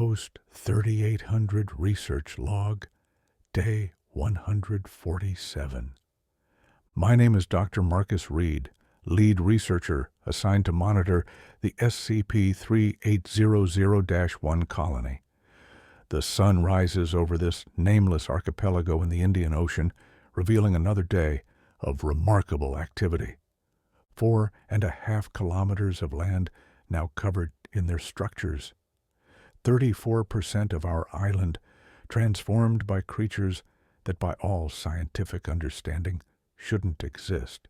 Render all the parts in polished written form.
Post 3800 Research Log, Day 147. My name is Dr. Marcus Reed, lead researcher assigned to monitor the SCP-3800-1 colony. The sun rises over this nameless archipelago in the Indian Ocean, revealing another day of remarkable activity. 4.5 kilometers of land now covered in their structures. 34% of our island transformed by creatures that by all scientific understanding shouldn't exist.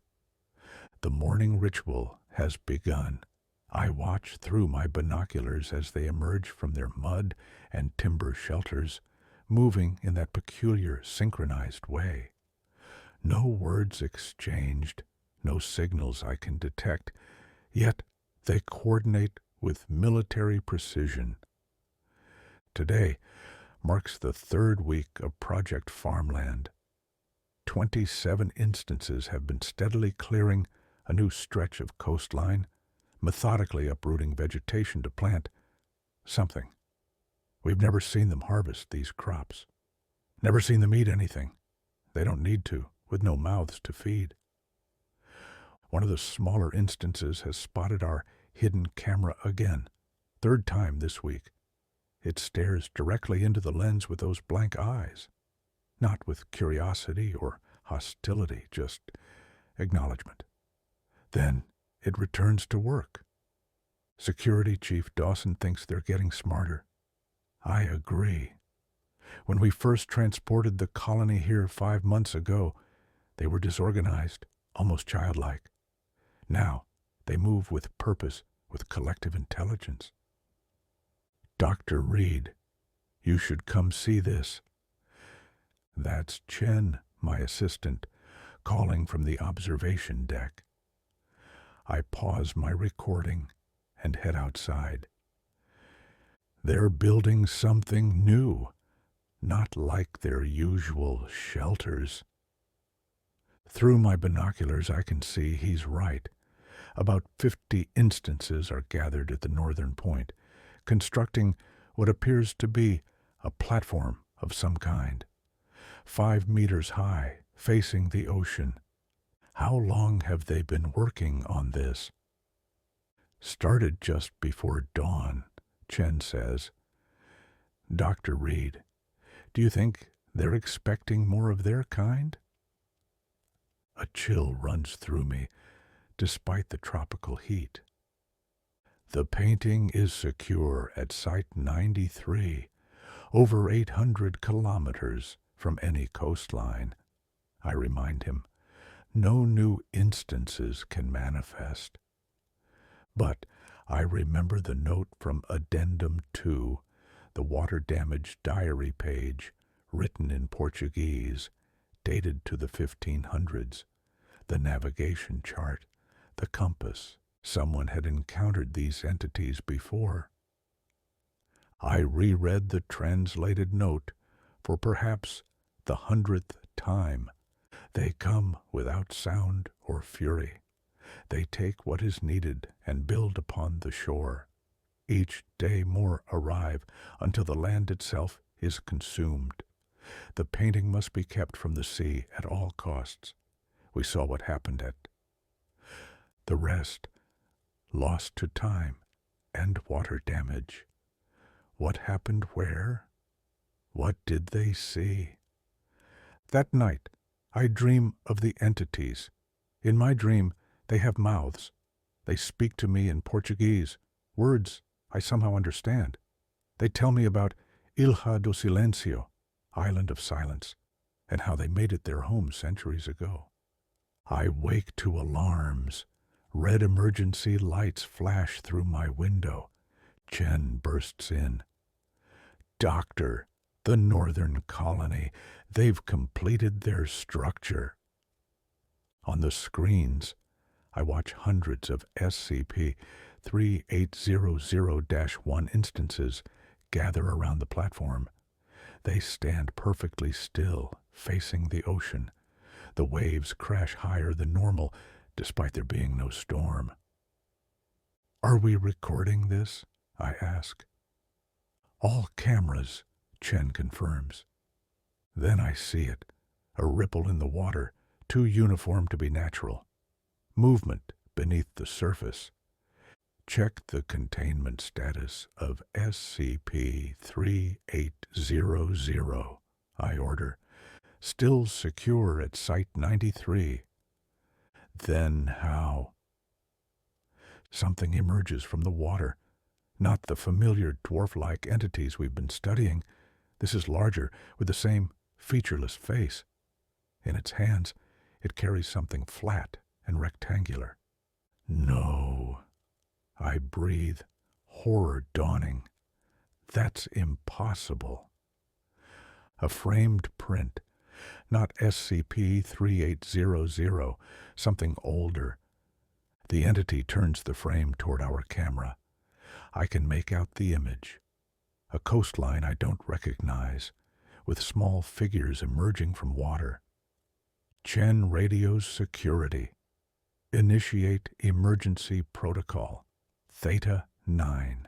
The morning ritual has begun. I watch through my binoculars as they emerge from their mud and timber shelters, moving in that peculiar synchronized way. No words exchanged, no signals I can detect, yet they coordinate with military precision. Today marks the third week of Project Farmland. 27 instances have been steadily clearing a new stretch of coastline, methodically uprooting vegetation to plant something. We've never seen them harvest these crops, never seen them eat anything. They don't need to, with no mouths to feed. One of the smaller instances has spotted our hidden camera again, third time this week. It stares directly into the lens with those blank eyes, not with curiosity or hostility, just acknowledgement. Then it returns to work. Security Chief Dawson thinks they're getting smarter. I agree. When we first transported the colony here 5 months ago, they were disorganized, almost childlike. Now they move with purpose, with collective intelligence. Dr. Reed, you should come see this. That's Chen, my assistant, calling from the observation deck. I pause my recording and head outside. They're building something new, not like their usual shelters. Through my binoculars, I can see he's right. About 50 instances are gathered at the northern point, constructing what appears to be a platform of some kind, 5 meters high, facing the ocean. How long have they been working on this? Started just before dawn, Chen says. Dr. Reed, do you think they're expecting more of their kind? A chill runs through me, despite the tropical heat. The painting is secure at Site 93, over 800 kilometers from any coastline. I remind him, no new instances can manifest. But I remember the note from Addendum 2, the water damage diary page, written in Portuguese, dated to the 1500s, the navigation chart, the compass. Someone had encountered these entities before. I reread the translated note for perhaps the 100th time. They come without sound or fury. They take what is needed and build upon the shore. Each day more arrive until the land itself is consumed. The painting must be kept from the sea at all costs. We saw what happened at the rest. Lost to time and water damage. What happened where? What did they see? That night, I dream of the entities. In my dream, they have mouths. They speak to me in Portuguese, words I somehow understand. They tell me about Ilha do Silencio, Island of Silence, and how they made it their home centuries ago. I wake to alarms. Red emergency lights flash through my window. Chen bursts in. Doctor, the northern colony, they've completed their structure. On the screens, I watch hundreds of SCP-3800-1 instances gather around the platform. They stand perfectly still, facing the ocean. The waves crash higher than normal, despite there being no storm. Are we recording this? I ask. All cameras, Chen confirms. Then I see it, a ripple in the water, too uniform to be natural. Movement beneath the surface. Check the containment status of SCP-3800, I order. Still secure at Site 93. Then how? Something emerges from the water. Not the familiar dwarf-like entities we've been studying. This is larger, with the same featureless face. In its hands, it carries something flat and rectangular. No. I breathe, horror dawning. That's impossible. A framed print, not SCP-3800, something older. The entity turns the frame toward our camera. I can make out the image. A coastline I don't recognize, with small figures emerging from water. Chen radios security. Initiate emergency protocol. Theta 9.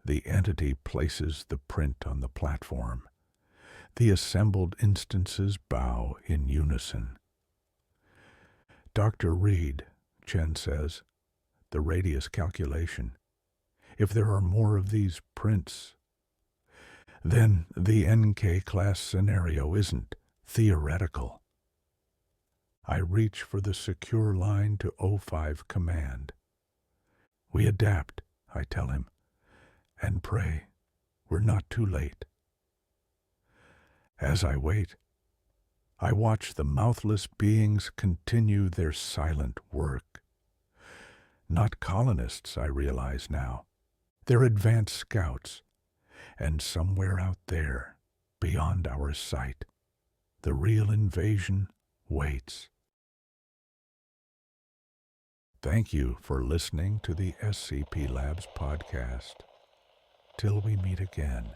The entity places the print on the platform. The assembled instances bow in unison. Dr. Reed, Chen says, the radius calculation. If there are more of these prints, then the NK-class scenario isn't theoretical. I reach for the secure line to O5 command. We adapt, I tell him, and pray we're not too late. As I wait, I watch the mouthless beings continue their silent work. Not colonists, I realize now. They're advanced scouts, and somewhere out there, beyond our sight, the real invasion waits. Thank you for listening to the SCP Labs podcast. Till we meet again.